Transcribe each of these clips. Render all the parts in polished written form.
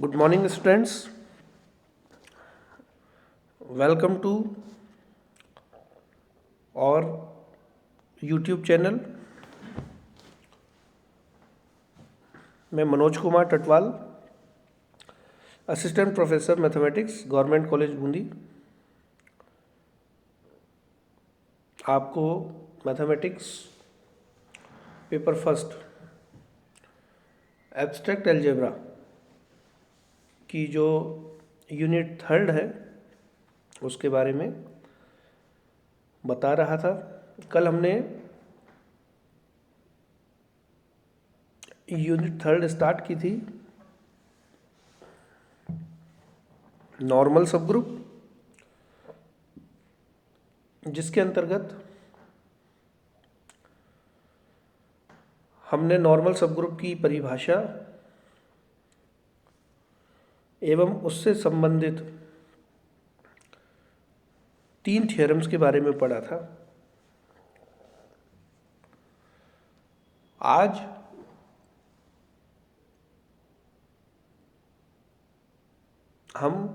Good morning, students. Welcome to our YouTube channel. मैं Manoj Kumar Tatwal, assistant professor mathematics, government college Bundi. आपको mathematics paper first abstract algebra की जो unit third है उसके बारे में बता रहा था। कल हमने यूनिट थर्ड स्टार्ट की थी नॉर्मल सब ग्रुप, जिसके अंतर्गत हमने नॉर्मल सब ग्रुप की परिभाषा एवं उससे संबंधित 3 थ्योरम्स के बारे में पढ़ा था। आज हम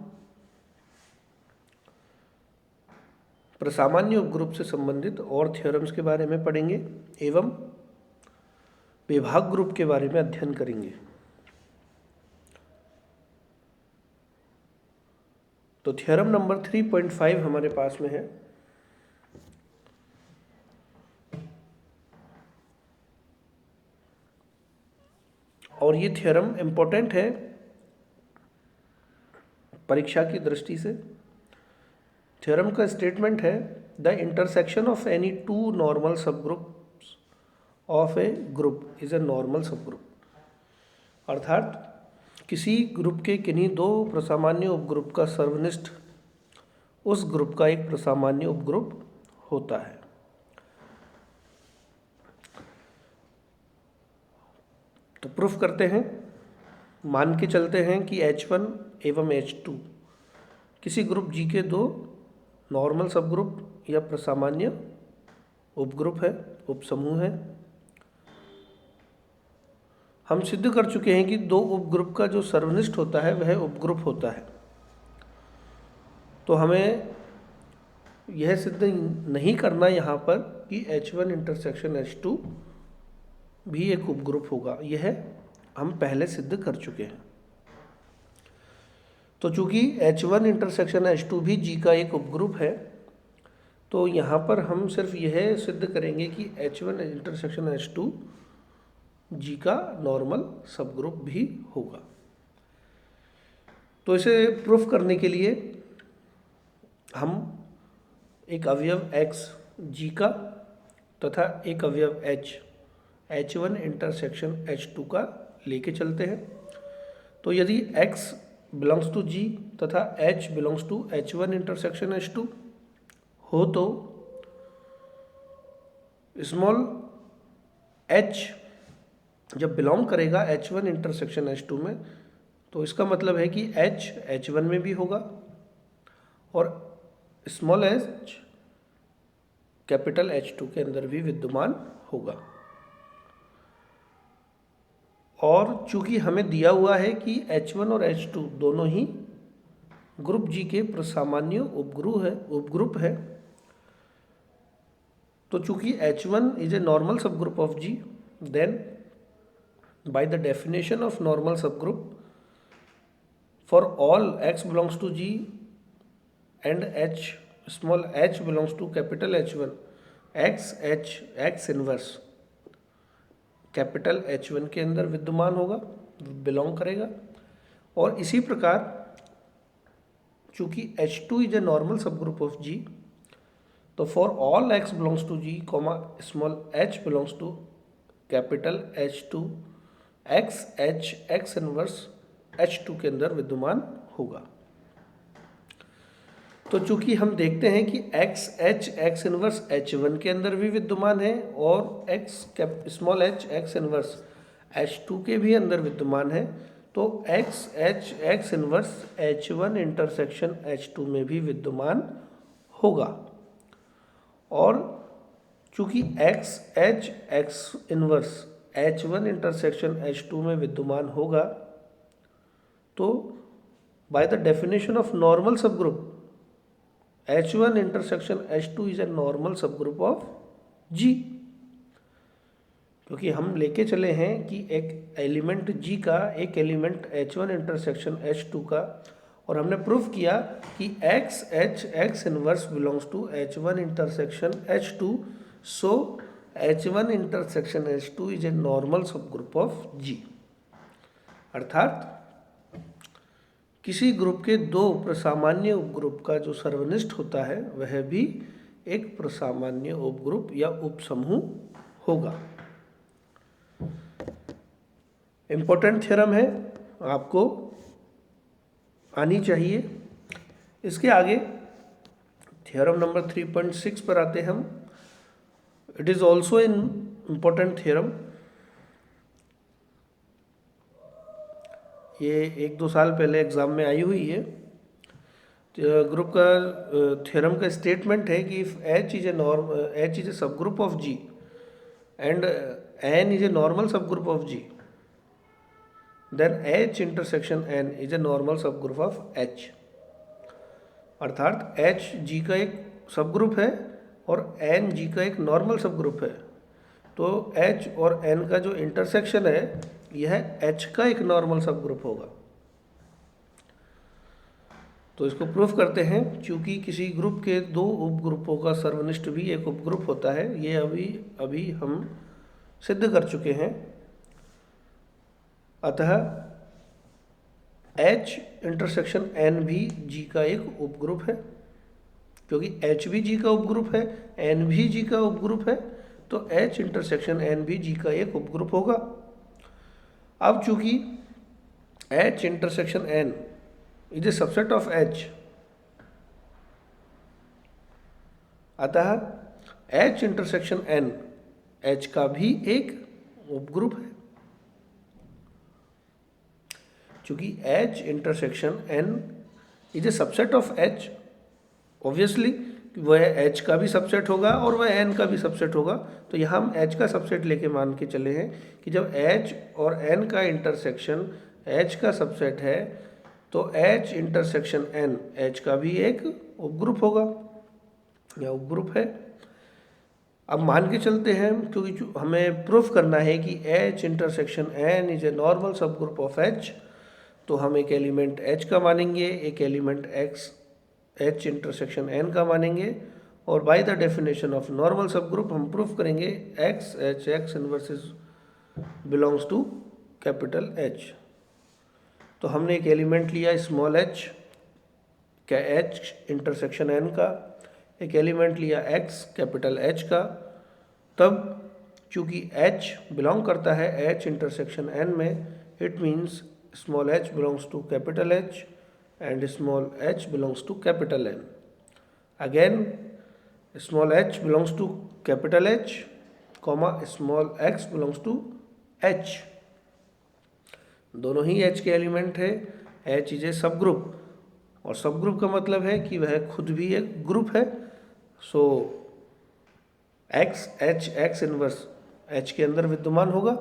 प्रसामान्य उपग्रुप से संबंधित और थ्योरम्स के बारे में पढ़ेंगे एवं विभाग ग्रुप के बारे में अध्ययन करेंगे। तो थ्योरम नंबर 3.5 हमारे पास में है। और ये थ्योरम इम्पोर्टेंट है परीक्षा की दृष्टि से। थ्योरम का स्टेटमेंट है, the intersection of any two normal subgroup of a group is a normal subgroup. अर्थात किसी ग्रुप के किन्हीं दो प्रसामान्य उपग्रुप का सर्वनिष्ठ उस ग्रुप का एक प्रसामान्य उपग्रुप होता है। तो प्रूफ करते हैं। मान के चलते हैं कि H1 एवं H2 किसी ग्रुप G के दो नॉर्मल सब ग्रुप या प्रसामान्य उपग्रुप है, उपसमूह है। हम सिद्ध कर चुके हैं कि दो उपग्रुप का जो सर्वनिष्ठ होता है वह उपग्रुप होता है। तो हमें यह सिद्ध नहीं करना यहाँ पर कि H1 इंटरसेक्शन H2 भी एक उपग्रुप होगा, यह हम पहले सिद्ध कर चुके हैं। तो चूंकि H1 इंटरसेक्शन H2 भी G का एक उपग्रुप है, तो यहाँ पर हम सिर्फ यह सिद्ध करेंगे कि H1 इंटरसेक्शन H2 G का नॉर्मल सब ग्रुप भी होगा। तो इसे प्रूफ करने के लिए हम एक अवयव X G का तथा एक अवयव H1 इंटरसेक्शन H2 का लेके चलते हैं। तो यदि X बिलोंग्स टू G तथा H belongs to H1 intersection H2 हो, तो स्मॉल h जब बिलोंग करेगा H1 इंटरसेक्शन H2 में, तो इसका मतलब है कि H H1 में भी होगा और स्मॉल h कैपिटल H2 के अंदर भी विद्यमान होगा। और चूंकि हमें दिया हुआ है कि H1 और H2 दोनों ही ग्रुप G के प्रसामान्य उपग्रुप है, तो चूंकि H1 is a normal subgroup of G, then by the definition of normal subgroup, for all X belongs to G and small h belongs to capital H1, X inverse capital H1 के अंदर विद्यमान होगा, belong करेगा। और इसी प्रकार चूंकि H2 is a normal subgroup of G, तो for all X belongs to G, small h belongs to capital H2, X inverse H2 के अंदर विद्यमान होगा। तो चूंकि हम देखते हैं कि X इनवर्स H1 के अंदर भी विद्यमान है और स्मॉल h इनवर्स H2 के भी अंदर विद्यमान है, तो X inverse H1 intersection H2 में भी विद्यमान होगा। और चूंकि X inverse H1 intersection H2 में विद्यमान होगा, तो by the definition of normal subgroup H1 intersection H2 is a normal subgroup of G, क्योंकि हम लेके चले हैं कि एक एलिमेंट G का एक एलिमेंट H1 इंटरसेक्शन H2 का, और हमने प्रूफ किया कि X inverse belongs to H1 intersection H2, so H1 intersection H2 is a normal subgroup of G। अर्थात किसी ग्रुप के दो प्रसामान्य उपग्रुप का जो सर्वनिष्ठ होता है वह भी एक प्रसामान्य उपग्रुप या उपसमूह होगा। इम्पोर्टेंट थ्योरम है, आपको आनी चाहिए। इसके आगे थ्योरम नंबर 3.6 पर आते हैं हम। It is also an important theorem. ये 1-2 साल पहले एग्ज़ाम में आई हुई है। ग्रुप का थ्योरम का स्टेटमेंट है कि if H is a subgroup of G and N is a normal subgroup of G, then H intersection N is a normal subgroup of H। अर्थात H G का एक सब group है और N G का एक normal सब group है, तो H और N का जो इंटरसेक्शन है यह H का एक नॉर्मल सब ग्रुप होगा। तो इसको प्रूफ करते हैं। क्योंकि किसी ग्रुप के दो उपग्रुपों का सर्वनिष्ठ भी एक उपग्रुप होता है, ये अभी हम सिद्ध कर चुके हैं। अतः H इंटरसेक्शन N भी G का एक उपग्रुप है, क्योंकि H भी G का उपग्रुप है, N भी G का उपग्रुप है, तो H इंटरसेक्शन N भी G का एक उपग्रुप होगा। अब चूंकि H intersection N is A subset of H, अतः H इंटरसेक्शन N H का भी एक उपग्रुप है। चूंकि H intersection N is A subset of H, obviously वह H का भी सबसेट होगा और वह N का भी सबसेट होगा। तो यहाँ हम H का सबसेट लेके मान के चले हैं कि जब H और N का इंटरसेक्शन H का सबसेट है तो H इंटरसेक्शन N H का भी एक उपग्रुप होगा या उपग्रुप है। अब मान के चलते हैं, क्योंकि हमें प्रूफ करना है कि H intersection N is a normal subgroup of H, तो हम एक एलिमेंट H का मानेंगे, एक एलिमेंट H इंटरसेक्शन N का मानेंगे, और by the definition of normal subgroup हम प्रूफ करेंगे X inverse belongs to capital H। तो हमने एक एलिमेंट लिया स्मॉल h क्या H इंटरसेक्शन N का, एक एलिमेंट लिया X कैपिटल H का। तब चूंकि H बिलोंग करता है H इंटरसेक्शन N में, it means small h belongs to capital H and small h belongs to capital N। Again small h belongs to capital H comma small x belongs to H। दोनों ही H के element है। H is a subgroup, और सब group का मतलब है कि वह खुद भी एक ग्रुप है। सो X इनवर्स H के अंदर विद्यमान होगा।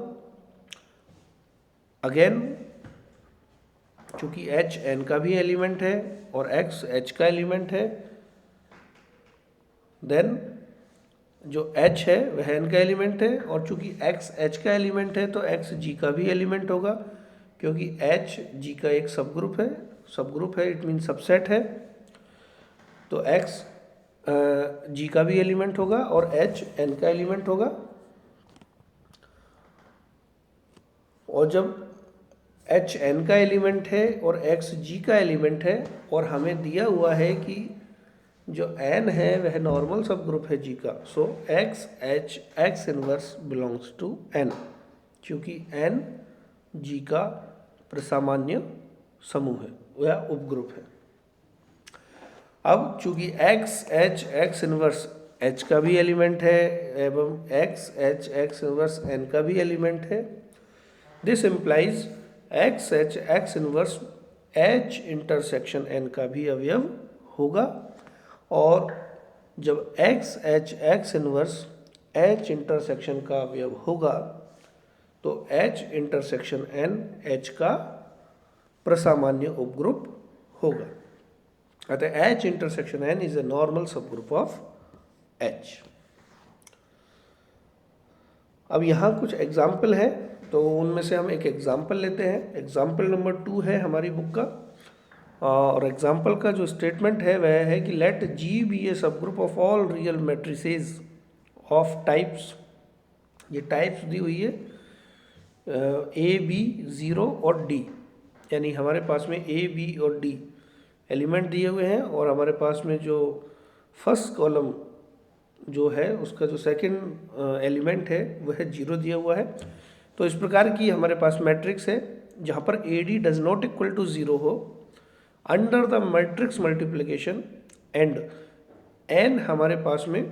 अगेन चूंकि H N का भी एलिमेंट है और X H का एलिमेंट है, देन जो H है वह N का एलिमेंट है, और चूंकि X H का एलिमेंट है तो X G का भी एलिमेंट होगा, क्योंकि H G का एक सब ग्रुप है, इट मीन सबसेट है। तो X G का भी एलिमेंट होगा और H N का एलिमेंट होगा। और जब H N का एलिमेंट है और X G का एलिमेंट है, और हमें दिया हुआ है कि जो N है वह नॉर्मल सब ग्रुप है G का, so X inverse belongs to N, क्योंकि N G का प्रसामान्य समूह है वह उपग्रुप है। अब चूंकि X इनवर्स H का भी एलिमेंट है एवं X इनवर्स N का भी एलिमेंट है, this implies X inverse H intersection N का भी अवयव होगा। और जब X इनवर्स H इंटरसेक्शन का अवयव होगा तो H इंटरसेक्शन N H का प्रसामान्य उपग्रुप होगा। अतः H intersection N is a normal subgroup of H। अब यहाँ कुछ एग्जाम्पल है, तो उनमें से हम एक एग्जाम्पल लेते हैं। एग्जाम्पल नंबर 2 है हमारी बुक का, और एग्जाम्पल का जो स्टेटमेंट है वह है कि let G be A subgroup of all real matrices of types, ये टाइप्स दी हुई है A B 0 और D, यानी हमारे पास में A B और D एलिमेंट दिए हुए हैं, और हमारे पास में जो फर्स्ट कॉलम जो है उसका जो सेकंड एलिमेंट है वह 0 दिया हुआ है। तो इस प्रकार की हमारे पास मैट्रिक्स है जहाँ पर AD does not equal to 0 हो under the matrix multiplication and N हमारे पास में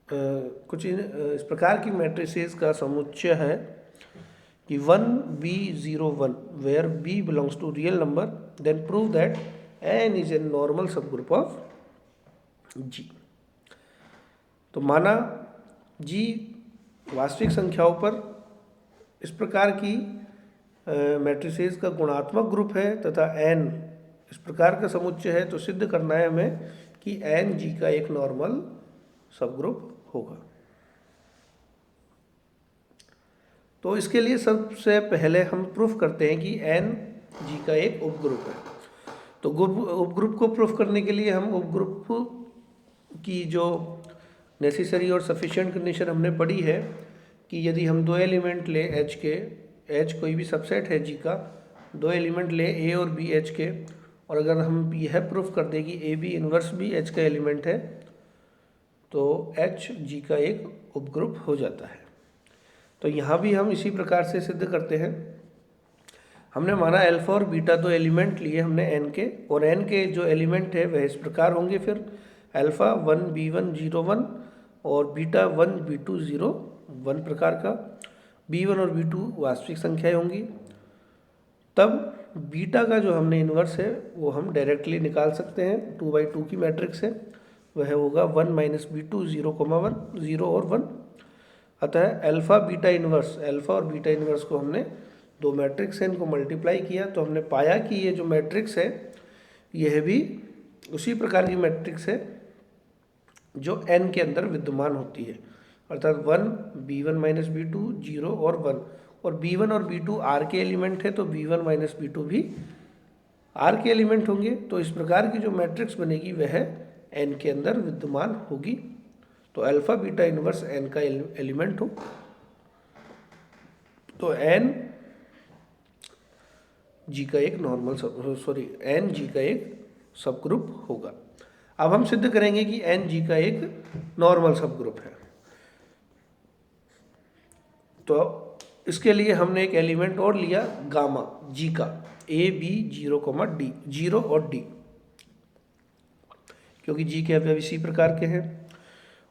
कुछ इस प्रकार की मैट्रिसेस का समुच्चय है कि 1 B 0 1 where B belongs to real number, then prove that N is a normal subgroup of G। तो माना G वास्तविक संख्याओं पर इस प्रकार की मैट्रिसेस का गुणात्मक ग्रुप है तथा N इस प्रकार का समुच्चय है, तो सिद्ध करना है हमें कि N G का एक नॉर्मल सब ग्रुप होगा। तो इसके लिए सबसे पहले हम प्रूफ करते हैं कि N G का एक उपग्रुप है। तो उपग्रुप को प्रूफ करने के लिए हम उपग्रुप की जो नेसेसरी और सफिशिएंट कंडीशन हमने पढ़ी है कि यदि हम दो एलिमेंट ले H के, H कोई भी सबसेट है G का, दो एलिमेंट ले A और B H के, और अगर हम यह प्रूफ कर दें कि AB इन्वर्स भी H का एलिमेंट है, तो H G का एक उपग्रुप हो जाता है। तो यहाँ भी हम इसी प्रकार से सिद्ध करते हैं। हमने माना अल्फा और बीटा दो एलिमेंट लिए हमने N के, और N के जो एलिमेंट है वह इस प्रकार होंगे, फिर अल्फा 1 B1 0 1 और बीटा 1 B2 0 1 प्रकार का। B1 और B2 वास्तविक संख्याएं होंगी। तब बीटा का जो हमने इन्वर्स है वो हम डायरेक्टली निकाल सकते हैं, 2/2 की मैट्रिक्स है, वह होगा 1 माइनस B2 0, 1 0 और 1। अतः अल्फा बीटा इन्वर्स, अल्फा और बीटा इन्वर्स को हमने दो मैट्रिक्स है इनको मल्टीप्लाई किया, तो हमने पाया कि ये जो मैट्रिक्स है यह भी उसी प्रकार की मैट्रिक्स है जो N के अंदर विद्यमान होती है, अर्थात 1 B1 माइनस B2 0 और 1, और B1 और B2 R के एलिमेंट है, तो B1 माइनस B2 भी R के एलिमेंट होंगे। तो इस प्रकार की जो मैट्रिक्स बनेगी वह N के अंदर विद्यमान होगी। तो अल्फा बीटा इन्वर्स N का एलिमेंट हो तो N G का एक नॉर्मल N G का एक सब ग्रुप होगा। अब हम सिद्ध करेंगे कि N G का एक नॉर्मल सब ग्रुप है। तो इसके लिए हमने एक एलिमेंट और लिया गामा G का, A B 0 D 0 और D, क्योंकि G के अवयव इसी प्रकार के हैं,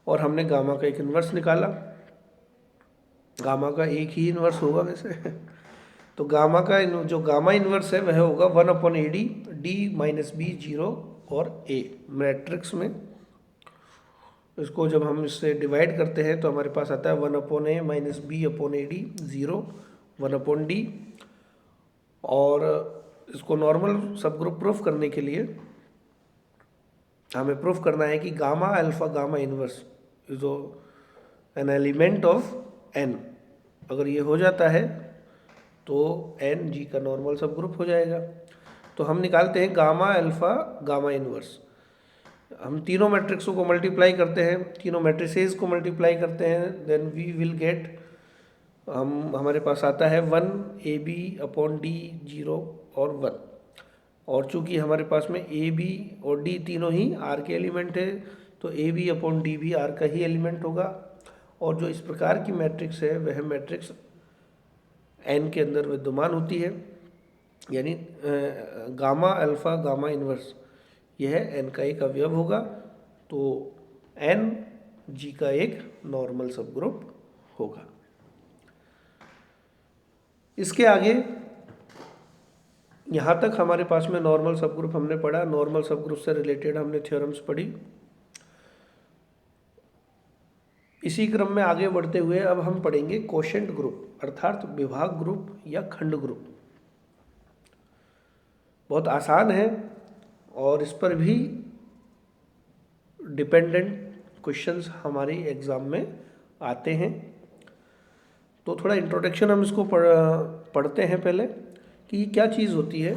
और हमने गामा का एक इन्वर्स निकाला। गामा का एक ही इन्वर्स होगा वैसे तो गामा का जो गामा इन्वर्स है वह होगा 1/AD D माइनस B 0 और A मैट्रिक्स में। इसको जब हम इससे डिवाइड करते हैं तो हमारे पास आता है 1/A माइनस B/AD 0 1/D। और इसको नॉर्मल सब ग्रुप प्रूफ करने के लिए हमें प्रूफ करना है कि gamma alpha gamma inverse is an element of N। अगर ये हो जाता है तो N G का नॉर्मल सब ग्रुप हो जाएगा। तो हम निकालते हैं गामा अल्फा गामा इन्वर्स। हम तीनों मैट्रिक्सों को मल्टीप्लाई करते हैं, तीनों मैट्रिसेस को मल्टीप्लाई करते हैं, देन वी विल गेट, हमारे पास आता है 1 AB/D 0 और 1। और चूंकि हमारे पास में AB और D तीनों ही R के एलिमेंट है, तो AB/D भी R का ही एलिमेंट होगा। और जो इस प्रकार की मैट्रिक्स है वह मैट्रिक्स N के अंदर विद्यमान होती है, यानी गामा अल्फा गामा इन्वर्स यह N का एक अवयव होगा। तो N G का एक नॉर्मल सब ग्रुप होगा। इसके आगे यहाँ तक हमारे पास में नॉर्मल सब ग्रुप हमने पढ़ा। नॉर्मल सब ग्रुप से रिलेटेड हमने थ्योरम्स पढ़ी। इसी क्रम में आगे बढ़ते हुए अब हम पढ़ेंगे कोशेंट ग्रुप, अर्थात विभाग ग्रुप या खंड ग्रुप। बहुत आसान है और इस पर भी डिपेंडेंट क्वेश्चंस हमारी एग्ज़ाम में आते हैं। तो थोड़ा इंट्रोडक्शन हम इसको पढ़ते हैं पहले कि ये क्या चीज़ होती है।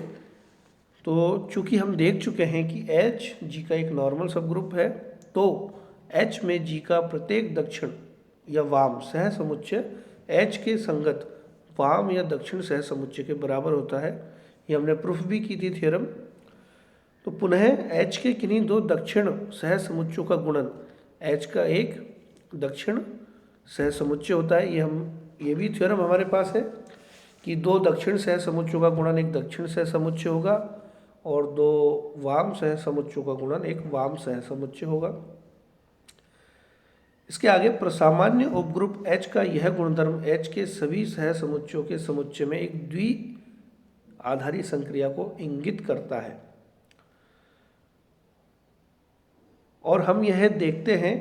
तो चूँकि हम देख चुके हैं कि एच जी का एक नॉर्मल सब ग्रुप है, तो एच में जी का प्रत्येक दक्षिण या वाम सह समुच्चय एच के संगत वाम या दक्षिण सह समुच्चय के बराबर होता है। ये हमने प्रूफ भी की थी थ्योरम। तो पुनः एच के किन्हीं दो दक्षिण सह समुच्चयों का गुणन एच का एक दक्षिण सह समुच्चय होता है। ये भी थ्योरम हमारे पास है कि दो दक्षिण सह समुच्चयों का गुणन एक दक्षिण सह समुच्चय होगा और दो वाम सह समुच्चयों का गुणन एक वाम सह समुच्चय होगा। इसके आगे प्रसामान्य उपग्रुप H का यह गुणधर्म H के सभी सह समुच्चयों के समुच्चय में एक द्वि आधारी संक्रिया को इंगित करता है। और हम यह देखते हैं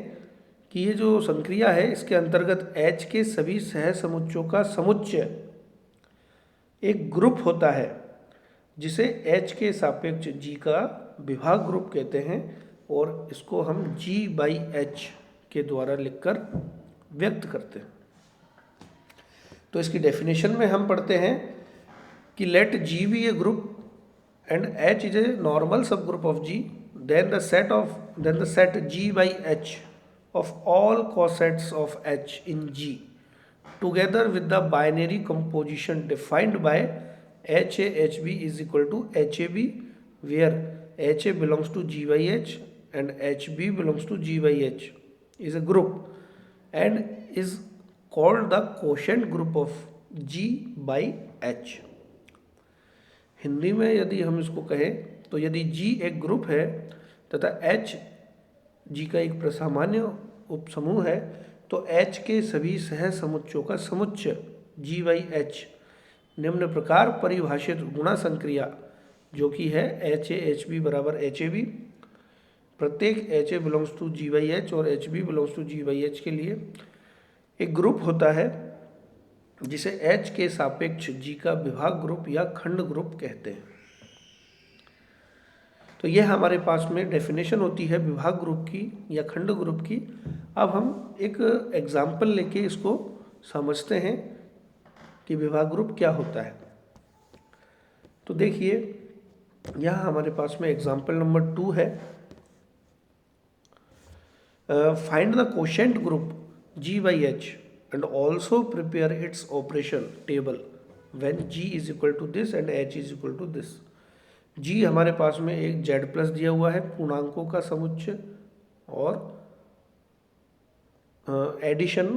कि ये जो संक्रिया है इसके अंतर्गत H के सभी सह समुच्चयों का समुच्चय एक ग्रुप होता है जिसे H के सापेक्ष G का विभाग ग्रुप कहते हैं और इसको हम G/H के द्वारा लिखकर व्यक्त करते हैं। तो इसकी डेफिनेशन में हम पढ़ते हैं कि let G be a group and H is a normal subgroup of G, then the set G/H of all cosets of H in G together with the binary composition defined by HA HB is equal to HAB, where HA belongs to G/H and HB belongs to G/H is a group and is called the quotient group of G/H। Hindi में यदि हम इसको कहें तो यदि G एक group है तथा H G का एक प्रसामान्य उपसमूह है तो H के सभी सह समुच्चयों का समुच्चय G/H निम्न प्रकार परिभाषित गुणा संक्रिया जो कि है HA HB बराबर HAB, प्रत्येक HA बिलोंग्स टू G/H और HB बिलोंग्स टू G/H के लिए एक ग्रुप होता है जिसे H के सापेक्ष G का विभाग ग्रुप या खंड ग्रुप कहते हैं। तो यह हमारे पास में डेफिनेशन होती है विभाग ग्रुप की या खंड ग्रुप की। अब हम एक एग्जाम्पल लेके इसको समझते हैं कि विभाग ग्रुप क्या होता है। तो देखिए यहाँ हमारे पास में एग्जाम्पल नंबर 2 है। Find the quotient group G/H and also prepare its operation table when G is equal to this and H is equal to this। G हमारे पास में एक Z प्लस दिया हुआ है पूर्णांकों का समुच्चय और एडिशन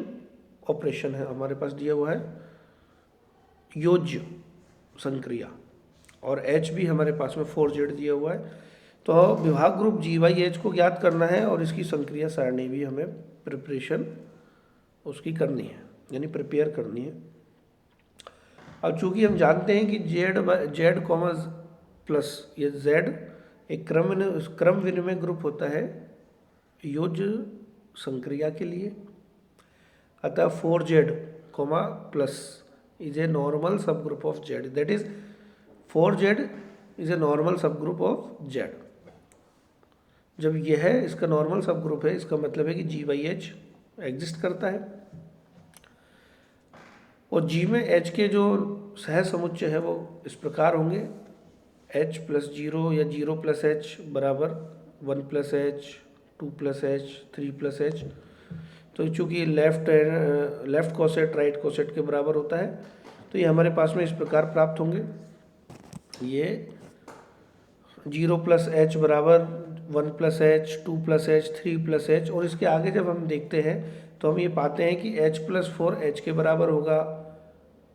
ऑपरेशन है हमारे पास दिया हुआ है योज्य संक्रिया, और H भी हमारे पास में 4Z दिया हुआ है। तो विभाग ग्रुप G/H को ज्ञात करना है और इसकी संक्रिया सारणी भी हमें प्रिपरेशन उसकी करनी है यानी प्रिपेयर करनी है। अब चूंकि हम जानते हैं कि Z प्लस ये Z एक क्रम विनिमय ग्रुप होता है योज्य संक्रिया के लिए, अतः 4Z plus is a normal subgroup of Z, that is 4Z is a normal subgroup of Z। जब यह इसका नॉर्मल सब ग्रुप है इसका मतलब है कि G/H एग्जिस्ट करता है और G में H के जो सह समुच्चय है वो इस प्रकार होंगे H प्लस 0 या 0 प्लस H बराबर 1 plus H, 2 plus H, 3 plus H। तो चूँकि लेफ्ट कोसेट राइट कोसेट के बराबर होता है तो ये हमारे पास में इस प्रकार प्राप्त होंगे। ये 0 प्लस H बराबर 1 plus H, 2 plus H, 3 plus H, और इसके आगे जब हम देखते हैं तो हम ये पाते हैं कि H प्लस 4 H के बराबर होगा,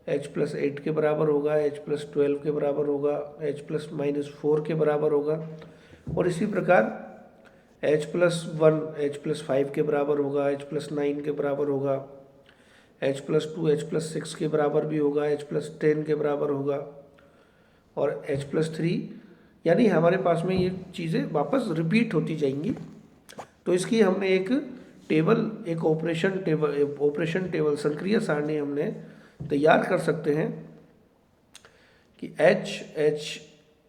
H प्लस 8 के बराबर होगा, H प्लस 12 के बराबर होगा, H प्लस -4 के बराबर होगा, और इसी प्रकार H प्लस 1 H प्लस 5 के बराबर होगा, H प्लस 9 के बराबर होगा, H प्लस 2 H प्लस 6 के बराबर भी होगा, H प्लस 10 के बराबर होगा और H प्लस 3, यानी हमारे पास में ये चीज़ें वापस रिपीट होती जाएंगी। तो इसकी हमने एक टेबल, एक ऑपरेशन टेबल संक्रिया सारणी हमने तैयार कर सकते हैं कि H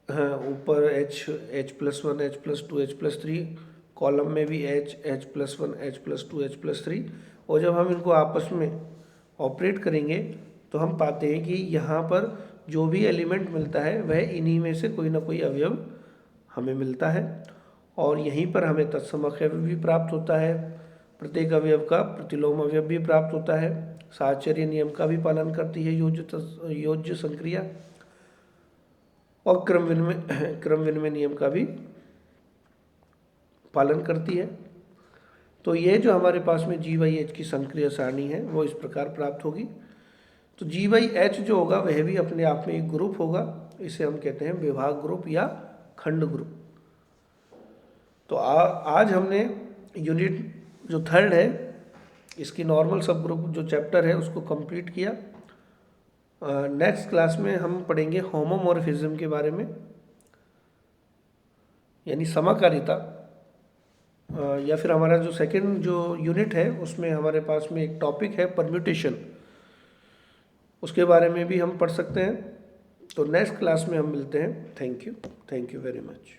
हाँ, ऊपर H+1 H+2 H+3, कॉलम में भी H+1 H+2 H+3, और जब हम इनको आपस में ऑपरेट करेंगे तो हम पाते हैं कि यहाँ पर जो भी एलिमेंट मिलता है वह इन्हीं में से कोई ना कोई अवयव हमें मिलता है, और यहीं पर हमें तत्समक अवयव भी प्राप्त होता है, प्रत्येक अवयव का प्रतिलोम अवयव भी प्राप्त होता है, साहचर्य नियम का भी पालन करती है योज्य संक्रिया, और क्रम विनिमय नियम का भी पालन करती है। तो ये जो हमारे पास में G/H की संक्रिया सारणी है वो इस प्रकार प्राप्त होगी। तो G/H जो होगा वह भी अपने आप में एक ग्रुप होगा, इसे हम कहते हैं विभाग ग्रुप या खंड ग्रुप। तो आज हमने यूनिट जो थर्ड है इसकी नॉर्मल सब ग्रुप जो चैप्टर है उसको कंप्लीट किया। नेक्स्ट क्लास में हम पढ़ेंगे होमोमॉर्फिज्म के बारे में, यानी समाकारिता, या फिर हमारा जो सेकंड जो यूनिट है उसमें हमारे पास में एक टॉपिक है परम्यूटेशन, उसके बारे में भी हम पढ़ सकते हैं। तो नेक्स्ट क्लास में हम मिलते हैं। Thank you very much.